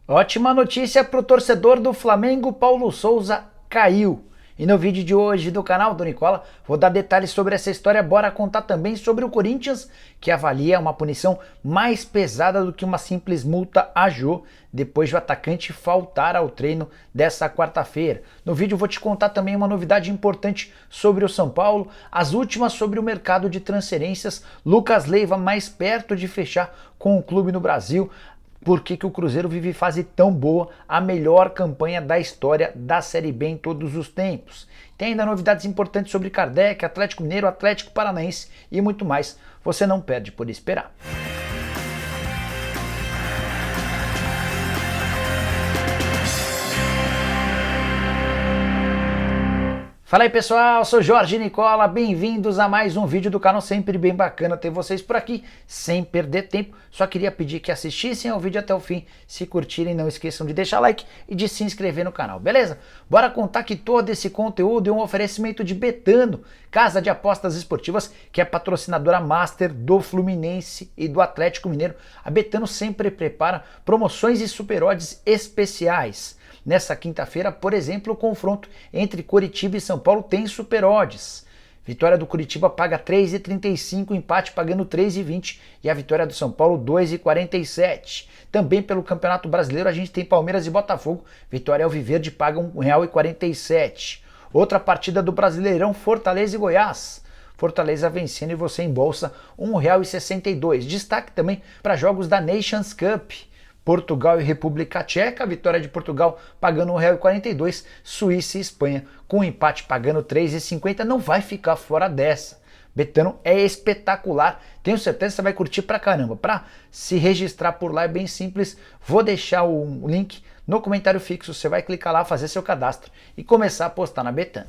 Ótima notícia para o torcedor do Flamengo, Paulo Souza caiu. E no vídeo de hoje do canal do Nicola, vou dar detalhes sobre essa história, bora contar também sobre o Corinthians, que avalia uma punição mais pesada do que uma simples multa a Jô, depois do atacante faltar ao treino dessa quarta-feira. No vídeo vou te contar também uma novidade importante sobre o São Paulo, as últimas sobre o mercado de transferências, Lucas Leiva mais perto de fechar com o clube no Brasil, por que o Cruzeiro vive fase tão boa, a melhor campanha da história da Série B em todos os tempos. Tem ainda novidades importantes sobre Kardec, Atlético Mineiro, Atlético Paranaense e muito mais. Você não perde por esperar. Fala aí pessoal, sou Jorge Nicola, bem-vindos a mais um vídeo do canal, sempre bem bacana ter vocês por aqui, sem perder tempo. Só queria pedir que assistissem ao vídeo até o fim, se curtirem não esqueçam de deixar like e de se inscrever no canal, beleza? Bora contar que todo esse conteúdo é um oferecimento de Betano, casa de apostas esportivas que é patrocinadora master do Fluminense e do Atlético Mineiro. A Betano sempre prepara promoções e super odds especiais. Nessa quinta-feira, por exemplo, o confronto entre Coritiba e São Paulo tem super odds. Vitória do Coritiba paga 3,35, empate pagando 3,20 e a vitória do São Paulo 2,47. Também pelo Campeonato Brasileiro a gente tem Palmeiras e Botafogo, vitória alviverde paga R$ 1,47. Outra partida do Brasileirão, Fortaleza e Goiás. Fortaleza vencendo e você embolsa R$ 1,62. Destaque também para jogos da Nations Cup. Portugal e República Tcheca, vitória de Portugal pagando R$ 1,42, Suíça e Espanha com empate pagando R$ 3,50, não vai ficar fora dessa. Betano é espetacular, tenho certeza que você vai curtir pra caramba. Para se registrar por lá é bem simples, vou deixar o link no comentário fixo, você vai clicar lá, fazer seu cadastro e começar a apostar na Betano.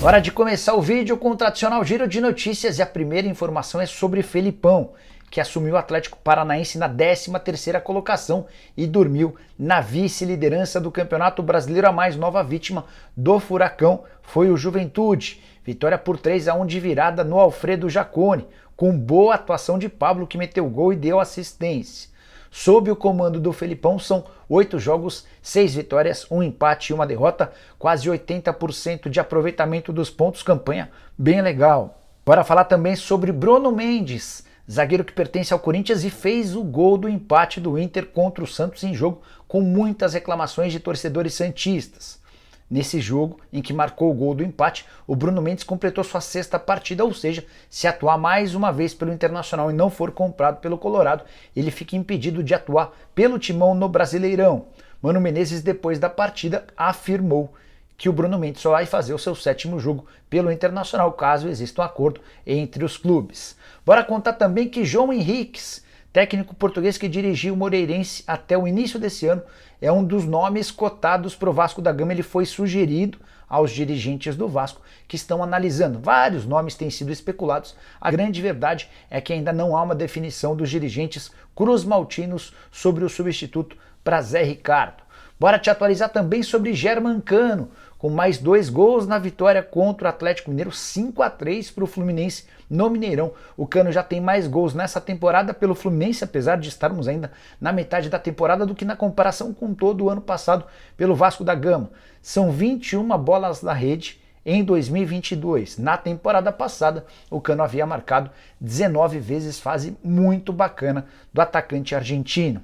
Hora de começar o vídeo com o tradicional giro de notícias e a primeira informação é sobre Felipão, que assumiu o Atlético Paranaense na 13ª colocação e dormiu na vice-liderança do Campeonato Brasileiro. A mais nova vítima do Furacão foi o Juventude. Vitória por 3-1 de virada no Alfredo Jaconi, com boa atuação de Pablo, que meteu gol e deu assistência. Sob o comando do Felipão são 8 jogos, 6 vitórias, 1 empate e 1 derrota, quase 80% de aproveitamento dos pontos, campanha bem legal. Bora falar também sobre Bruno Mendes, zagueiro que pertence ao Corinthians e fez o gol do empate do Inter contra o Santos em jogo com muitas reclamações de torcedores santistas. Nesse jogo, em que marcou o gol do empate, o Bruno Mendes completou sua 6ª partida, ou seja, se atuar mais uma vez pelo Internacional e não for comprado pelo Colorado, ele fica impedido de atuar pelo Timão no Brasileirão. Mano Menezes, depois da partida, afirmou que o Bruno Mendes só vai fazer o seu 7º jogo pelo Internacional, caso exista um acordo entre os clubes. Bora contar também que João Henriques, técnico português que dirigiu o Moreirense até o início desse ano, é um dos nomes cotados para o Vasco da Gama. Ele foi sugerido aos dirigentes do Vasco, que estão analisando. Vários nomes têm sido especulados. A grande verdade é que ainda não há uma definição dos dirigentes cruzmaltinos sobre o substituto para Zé Ricardo. Bora te atualizar também sobre Germancano, com mais 2 gols na vitória contra o Atlético Mineiro, 5-3 para o Fluminense no Mineirão. O Cano já tem mais gols nessa temporada pelo Fluminense, apesar de estarmos ainda na metade da temporada, do que na comparação com todo o ano passado pelo Vasco da Gama. São 21 bolas na rede em 2022. Na temporada passada, o Cano havia marcado 19 vezes, fase muito bacana do atacante argentino.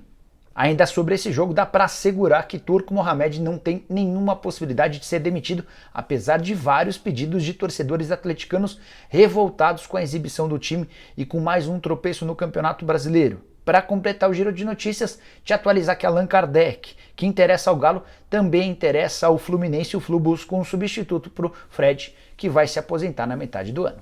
Ainda sobre esse jogo, dá para assegurar que Turco Mohamed não tem nenhuma possibilidade de ser demitido, apesar de vários pedidos de torcedores atleticanos revoltados com a exibição do time e com mais um tropeço no Campeonato Brasileiro. Para completar o giro de notícias, te atualizar que Allan Kardec, que interessa ao Galo, também interessa ao Fluminense. O Flu busca um substituto para o Fred, que vai se aposentar na metade do ano.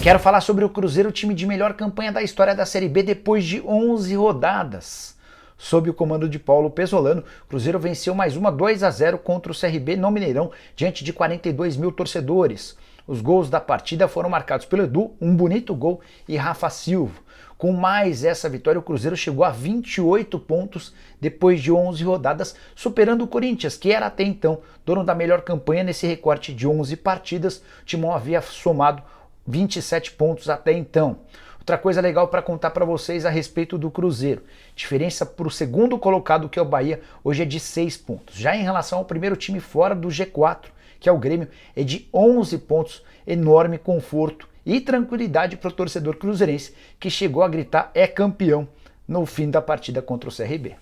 Quero falar sobre o Cruzeiro, o time de melhor campanha da história da Série B depois de 11 rodadas. Sob o comando de Paulo Pesolano, o Cruzeiro venceu mais uma 2-0 contra o CRB no Mineirão, diante de 42 mil torcedores. Os gols da partida foram marcados pelo Edu, um bonito gol, e Rafa Silva. Com mais essa vitória, o Cruzeiro chegou a 28 pontos depois de 11 rodadas, superando o Corinthians, que era até então dono da melhor campanha nesse recorte de 11 partidas. O Timão havia somado 27 pontos até então. Outra coisa legal para contar para vocês a respeito do Cruzeiro. Diferença para o segundo colocado, que é o Bahia, hoje é de 6 pontos. Já em relação ao primeiro time fora do G4, que é o Grêmio, é de 11 pontos. Enorme conforto e tranquilidade para o torcedor cruzeirense, que chegou a gritar "é campeão" no fim da partida contra o CRB.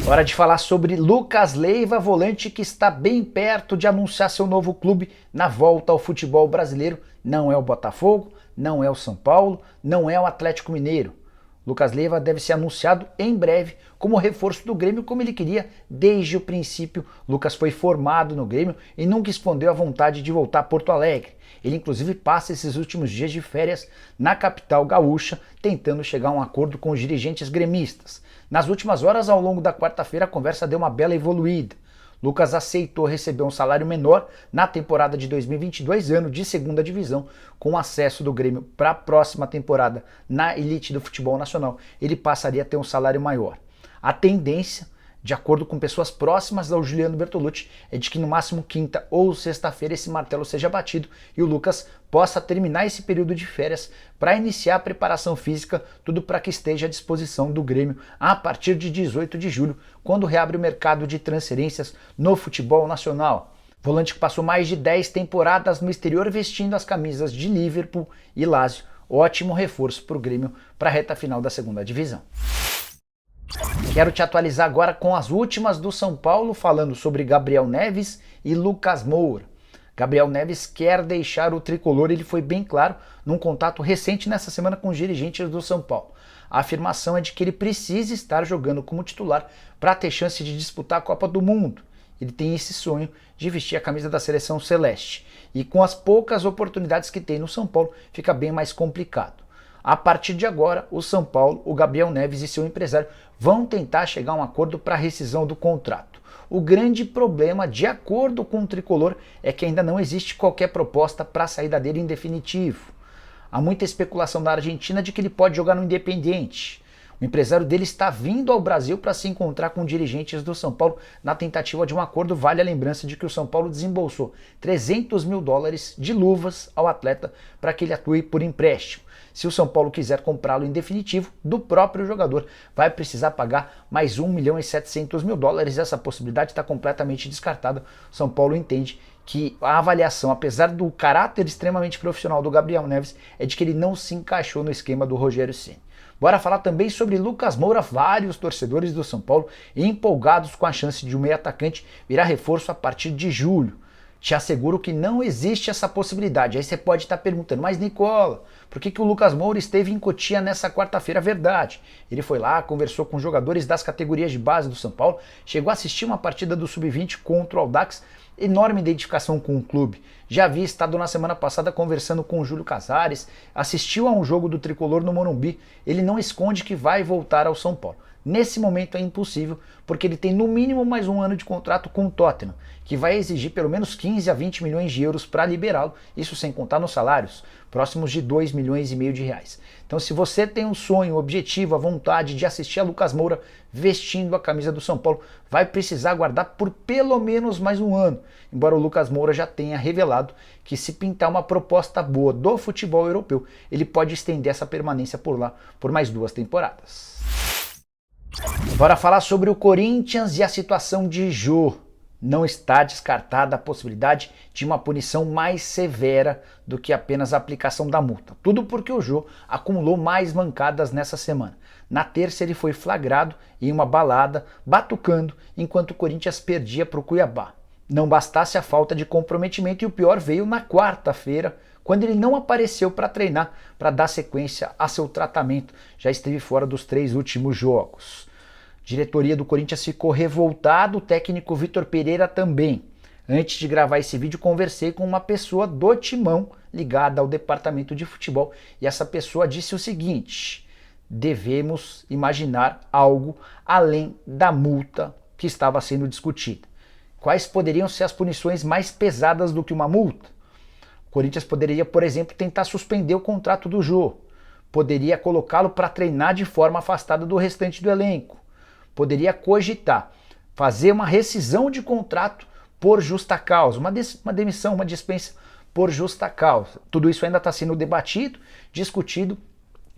Hora de falar sobre Lucas Leiva, volante que está bem perto de anunciar seu novo clube na volta ao futebol brasileiro. Não é o Botafogo, não é o São Paulo, não é o Atlético Mineiro. Lucas Leiva deve ser anunciado em breve como reforço do Grêmio, como ele queria desde o princípio. Lucas foi formado no Grêmio e nunca escondeu a vontade de voltar a Porto Alegre. Ele inclusive passa esses últimos dias de férias na capital gaúcha, tentando chegar a um acordo com os dirigentes gremistas. Nas últimas horas, ao longo da quarta-feira, a conversa deu uma bela evoluída. Lucas aceitou receber um salário menor na temporada de 2022, ano de segunda divisão, com acesso do Grêmio para a próxima temporada na elite do futebol nacional. Ele passaria a ter um salário maior. A tendência, de acordo com pessoas próximas ao Juliano Bertolucci, é de que no máximo quinta ou sexta-feira esse martelo seja batido e o Lucas possa terminar esse período de férias para iniciar a preparação física, tudo para que esteja à disposição do Grêmio a partir de 18 de julho, quando reabre o mercado de transferências no futebol nacional. Volante que passou mais de 10 temporadas no exterior vestindo as camisas de Liverpool e Lazio, ótimo reforço para o Grêmio para a reta final da segunda divisão. Quero te atualizar agora com as últimas do São Paulo, falando sobre Gabriel Neves e Lucas Moura. Gabriel Neves quer deixar o tricolor, ele foi bem claro num contato recente nessa semana com os dirigentes do São Paulo. A afirmação é de que ele precisa estar jogando como titular para ter chance de disputar a Copa do Mundo. Ele tem esse sonho de vestir a camisa da seleção celeste. E com as poucas oportunidades que tem no São Paulo, fica bem mais complicado. A partir de agora, o São Paulo, o Gabriel Neves e seu empresário vão tentar chegar a um acordo para a rescisão do contrato. O grande problema, de acordo com o tricolor, é que ainda não existe qualquer proposta para a saída dele em definitivo. Há muita especulação na Argentina de que ele pode jogar no Independiente. O empresário dele está vindo ao Brasil para se encontrar com dirigentes do São Paulo na tentativa de um acordo. Vale a lembrança de que o São Paulo desembolsou $300 mil de luvas ao atleta para que ele atue por empréstimo. Se o São Paulo quiser comprá-lo em definitivo do próprio jogador, vai precisar pagar mais $1.700.000. Essa possibilidade está completamente descartada. O São Paulo entende que a avaliação, apesar do caráter extremamente profissional do Gabriel Neves, é de que ele não se encaixou no esquema do Rogério Ceni. Bora falar também sobre Lucas Moura. Vários torcedores do São Paulo empolgados com a chance de um meio atacante virar reforço a partir de julho. Te asseguro que não existe essa possibilidade. Aí você pode estar perguntando, mas Nicola, por que o Lucas Moura esteve em Cotia nessa quarta-feira? Verdade, ele foi lá, conversou com jogadores das categorias de base do São Paulo, chegou a assistir uma partida do Sub-20 contra o Audax, enorme identificação com o clube. Já havia estado na semana passada conversando com o Júlio Casares, assistiu a um jogo do Tricolor no Morumbi. Ele não esconde que vai voltar ao São Paulo. Nesse momento é impossível, porque ele tem no mínimo mais um ano de contrato com o Tottenham, que vai exigir pelo menos 15 a 20 milhões de euros para liberá-lo, isso sem contar nos salários, próximos de 2,5 milhões de reais. Então, se você tem um sonho, um objetivo, a vontade de assistir a Lucas Moura vestindo a camisa do São Paulo, vai precisar aguardar por pelo menos mais um ano, embora o Lucas Moura já tenha revelado que, se pintar uma proposta boa do futebol europeu, ele pode estender essa permanência por lá por mais 2 temporadas. Bora falar sobre o Corinthians e a situação de Jô. Não está descartada a possibilidade de uma punição mais severa do que apenas a aplicação da multa. Tudo porque o Jô acumulou mais mancadas nessa semana. Na terça ele foi flagrado em uma balada, batucando, enquanto o Corinthians perdia para o Cuiabá. Não bastasse a falta de comprometimento, e o pior veio na quarta-feira, quando ele não apareceu para treinar, para dar sequência a seu tratamento. Já esteve fora dos 3 últimos jogos. A diretoria do Corinthians ficou revoltada, o técnico Vitor Pereira também. Antes de gravar esse vídeo, conversei com uma pessoa do timão ligada ao departamento de futebol, e essa pessoa disse o seguinte: devemos imaginar algo além da multa que estava sendo discutida. Quais poderiam ser as punições mais pesadas do que uma multa? O Corinthians poderia, por exemplo, tentar suspender o contrato do Jô. Poderia colocá-lo para treinar de forma afastada do restante do elenco. Poderia cogitar fazer uma rescisão de contrato por justa causa, uma demissão, uma dispensa por justa causa. Tudo isso ainda está sendo debatido, discutido.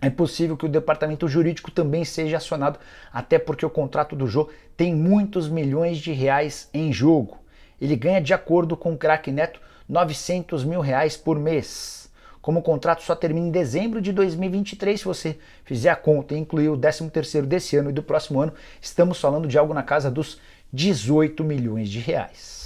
É possível que o departamento jurídico também seja acionado, até porque o contrato do Jô tem muitos milhões de reais em jogo. Ele ganha, de acordo com o craque Neto, 900 mil reais por mês. Como o contrato só termina em dezembro de 2023, se você fizer a conta e incluir o 13º desse ano e do próximo ano, estamos falando de algo na casa dos 18 milhões de reais.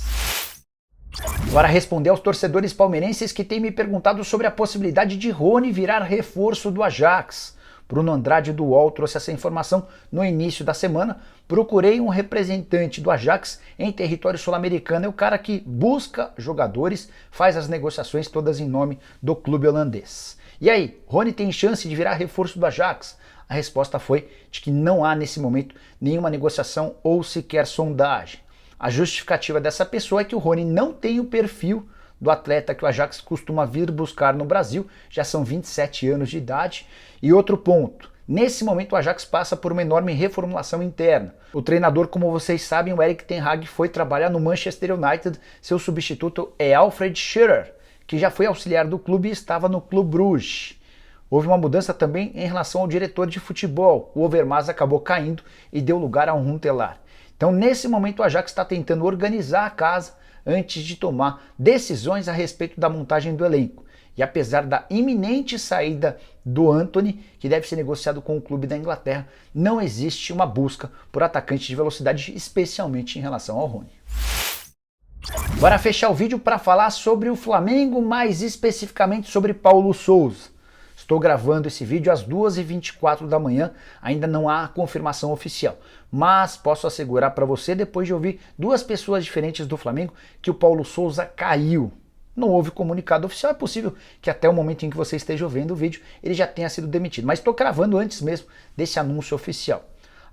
Agora, responder aos torcedores palmeirenses que têm me perguntado sobre a possibilidade de Rony virar reforço do Ajax. Bruno Andrade do UOL trouxe essa informação no início da semana. Procurei um representante do Ajax em território sul-americano, é o cara que busca jogadores, faz as negociações todas em nome do clube holandês. E aí, Rony tem chance de virar reforço do Ajax? A resposta foi de que não há nesse momento nenhuma negociação ou sequer sondagem. A justificativa dessa pessoa é que o Rony não tem o perfil do atleta que o Ajax costuma vir buscar no Brasil, já são 27 anos de idade. E outro ponto, nesse momento o Ajax passa por uma enorme reformulação interna. O treinador, como vocês sabem, o Erik ten Hag, foi trabalhar no Manchester United, seu substituto é Alfred Schürrle, que já foi auxiliar do clube e estava no Clube Bruges. Houve uma mudança também em relação ao diretor de futebol, o Overmars acabou caindo e deu lugar a um Huntelaar. Então, nesse momento, o Ajax está tentando organizar a casa antes de tomar decisões a respeito da montagem do elenco. E apesar da iminente saída do Antony, que deve ser negociado com o clube da Inglaterra, não existe uma busca por atacante de velocidade, especialmente em relação ao Rony. Bora fechar o vídeo para falar sobre o Flamengo, mais especificamente sobre Paulo Sousa. Estou gravando esse vídeo às 2h24 da manhã, ainda não há confirmação oficial, mas posso assegurar para você, depois de ouvir duas pessoas diferentes do Flamengo, que o Paulo Sousa caiu. Não houve comunicado oficial, é possível que até o momento em que você esteja vendo o vídeo ele já tenha sido demitido, mas estou gravando antes mesmo desse anúncio oficial.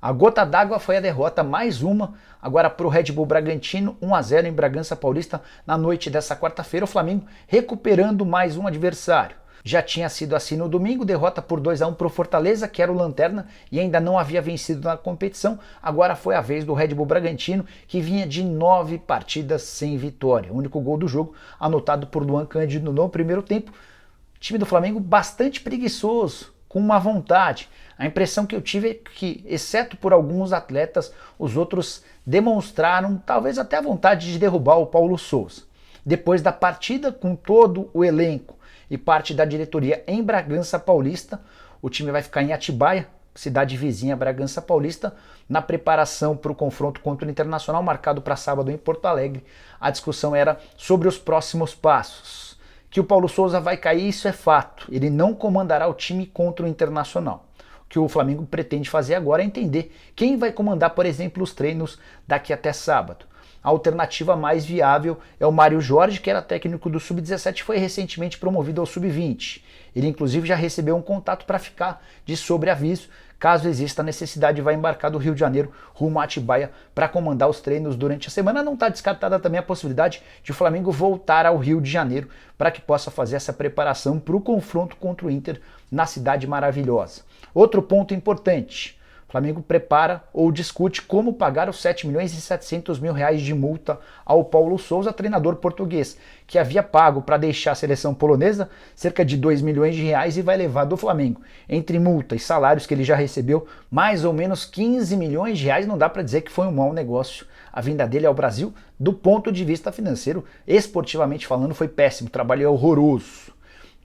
A gota d'água foi a derrota, mais uma, agora para o Red Bull Bragantino, 1-0 em Bragança Paulista na noite dessa quarta-feira, o Flamengo recuperando mais um adversário. Já tinha sido assim no domingo, derrota por 2-1 para o Fortaleza, que era o lanterna e ainda não havia vencido na competição. Agora foi a vez do Red Bull Bragantino, que vinha de 9 partidas sem vitória. O único gol do jogo anotado por Luan Cândido no primeiro tempo. O time do Flamengo bastante preguiçoso, com uma vontade. A impressão que eu tive é que, exceto por alguns atletas, os outros demonstraram talvez até a vontade de derrubar o Paulo Sousa. Depois da partida, com todo o elenco e parte da diretoria em Bragança Paulista, o time vai ficar em Atibaia, cidade vizinha a Bragança Paulista, na preparação para o confronto contra o Internacional, marcado para sábado em Porto Alegre. A discussão era sobre os próximos passos. Que o Paulo Sousa vai cair, isso é fato. Ele não comandará o time contra o Internacional. O que o Flamengo pretende fazer agora é entender quem vai comandar, por exemplo, os treinos daqui até sábado. A alternativa mais viável é o Mário Jorge, que era técnico do Sub-17 e foi recentemente promovido ao Sub-20. Ele inclusive já recebeu um contato para ficar de sobreaviso, caso exista a necessidade, vai embarcar do Rio de Janeiro rumo a Atibaia para comandar os treinos durante a semana. Não está descartada também a possibilidade de o Flamengo voltar ao Rio de Janeiro para que possa fazer essa preparação para o confronto contra o Inter na Cidade Maravilhosa. Outro ponto importante: o Flamengo prepara ou discute como pagar os 7 milhões e 700 mil reais de multa ao Paulo Sousa, treinador português, que havia pago para deixar a seleção polonesa cerca de 2 milhões de reais e vai levar do Flamengo, entre multa e salários que ele já recebeu, mais ou menos 15 milhões de reais. Não dá para dizer que foi um mau negócio a vinda dele ao Brasil. Do ponto de vista financeiro, esportivamente falando, foi péssimo, o trabalho é horroroso.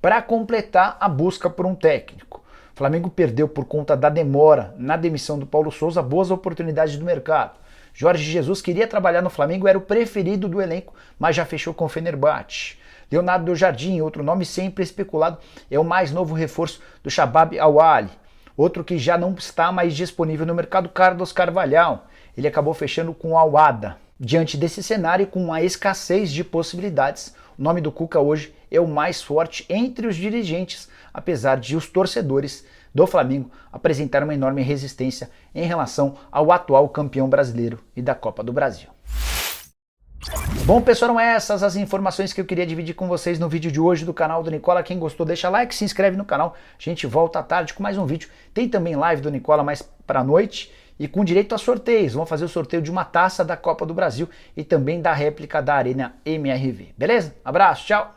Para completar a busca por um técnico, o Flamengo perdeu, por conta da demora na demissão do Paulo Sousa, boas oportunidades do mercado. Jorge Jesus queria trabalhar no Flamengo, era o preferido do elenco, mas já fechou com o Fenerbahçe. Leonardo Jardim, outro nome sempre especulado, é o mais novo reforço do Shabab Al-Ahly. Outro que já não está mais disponível no mercado, Carlos Carvalhal. Ele acabou fechando com o Al-Wahda. Diante desse cenário, com uma escassez de possibilidades, o nome do Cuca hoje é o mais forte entre os dirigentes, apesar de os torcedores do Flamengo apresentarem uma enorme resistência em relação ao atual campeão brasileiro e da Copa do Brasil. Bom, pessoal, eram essas as informações que eu queria dividir com vocês no vídeo de hoje do canal do Nicola. Quem gostou, deixa like, se inscreve no canal. A gente volta à tarde com mais um vídeo. Tem também live do Nicola mais para a noite e com direito a sorteios. Vamos fazer o sorteio de uma taça da Copa do Brasil e também da réplica da Arena MRV. Beleza? Abraço, tchau!